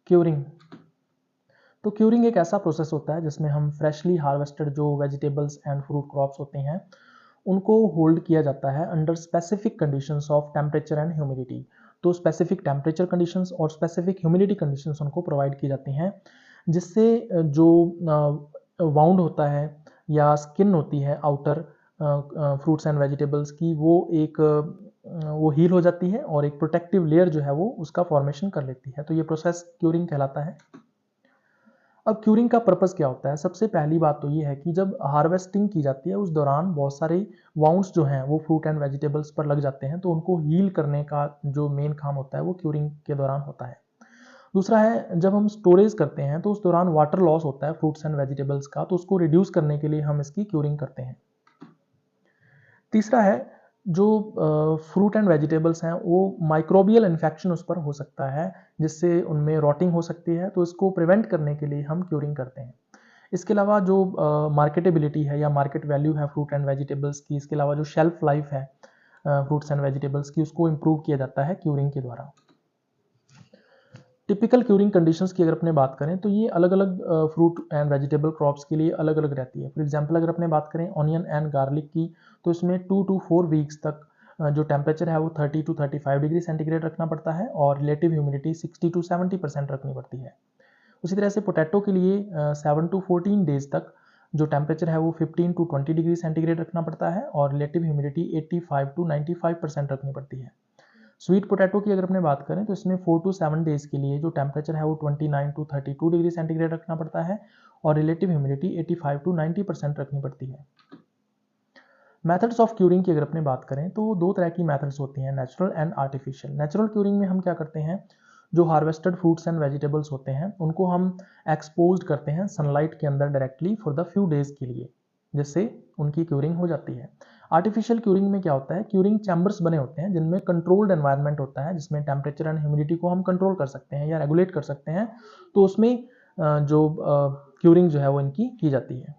Curing. तो curing एक ऐसा प्रोसेस होता है जिसमें हम फ्रेशली हार्वेस्टेड जो वेजिटेबल्स एंड फ्रूट क्रॉप्स होते हैं उनको होल्ड किया जाता है under specific conditions of temperature and humidity. तो स्पेसिफिक टेम्परेचर कंडीशंस और स्पेसिफिक ह्यूमिडिटी कंडीशंस उनको प्रोवाइड की जाती हैं, जिससे जो वाउंड होता है या स्किन होती है आउटर फ्रूट्स एंड वेजिटेबल्स की, वो हील हो जाती है और एक प्रोटेक्टिव लेयर जो है वो उसका फॉर्मेशन कर लेती है। तो ये प्रोसेस क्यूरिंग कहलाता है। अब क्यूरिंग का पर्पस क्या होता है? सबसे पहली बात तो ये है कि जब हार्वेस्टिंग की जाती है उस दौरान बहुत सारे वाउंड्स जो हैं वो फ्रूट एंड वेजिटेबल्स पर लग जाते हैं, तो उनको हील करने का जो मेन काम होता है वो क्यूरिंग के दौरान होता है। दूसरा है, जब हम स्टोरेज करते हैं तो उस दौरान वाटर लॉस होता है फ्रूट्स एंड वेजिटेबल्स का, तो उसको रिड्यूस करने के लिए हम इसकी क्यूरिंग करते हैं। तीसरा है, जो फ्रूट एंड वेजिटेबल्स हैं वो माइक्रोबियल इन्फेक्शन उस पर हो सकता है जिससे उनमें रॉटिंग हो सकती है, तो इसको प्रिवेंट करने के लिए हम क्यूरिंग करते हैं। इसके अलावा जो मार्केटेबिलिटी है या मार्केट वैल्यू है फ्रूट एंड वेजिटेबल्स की, इसके अलावा जो शेल्फ लाइफ है फ्रूट्स एंड वेजिटेबल्स की, उसको इम्प्रूव किया जाता है क्यूरिंग के द्वारा। टिपिकल क्यूरिंग कंडीशंस की अगर अपने बात करें तो ये अलग अलग फ्रूट एंड वेजिटेबल क्रॉप्स के लिए अलग अलग रहती है। फॉर एग्जांपल अगर अपने बात करें ऑनियन एंड गार्लिक की, तो इसमें 2 to 4 वीक्स तक जो टेम्परेचर है वो 30 to 35 डिग्री सेंटीग्रेड रखना पड़ता है और रिलेटिव ह्यूमिडिटी 60 to 70% रखनी पड़ती है। उसी तरह से पोटैटो के लिए 7 to 14 डेज तक जो टेम्परेचर है वो 15 to 20 डिग्री सेंटीग्रेड रखना पड़ता है और रिलेटिव ह्यूमिडिटी 85 to 95% रखनी पड़ती है। स्वीट पोटैटो की अगर अपने बात करें तो इसमें 4 to 7 डेज के लिए जो टेम्परेचर है वो 29 to 32 डिग्री सेंटीग्रेड रखना पड़ता है और रिलेटिव ह्यूमिडिटी 85 to 90% रखनी पड़ती है। मेथड्स ऑफ क्यूरिंग की अगर अपने बात करें तो दो तरह की मेथड्स होती हैं, natural and artificial. Natural curing में हम क्या करते हैं, जो हार्वेस्टेड फ्रूट्स एंड वेजिटेबल्स होते हैं उनको हम एक्सपोज करते हैं सनलाइट के अंदर directly for the few days के लिए, जिससे उनकी क्यूरिंग हो जाती है। आर्टिफिशियल क्यूरिंग में क्या होता है, क्यूरिंग चैम्बर्स बने होते हैं जिनमें कंट्रोल्ड एनवायरनमेंट होता है, जिसमें टेम्परेचर एंड ह्यूमिडिटी को हम कंट्रोल कर सकते हैं या रेगुलेट कर सकते हैं, तो उसमें जो क्यूरिंग जो है वो इनकी की जाती है।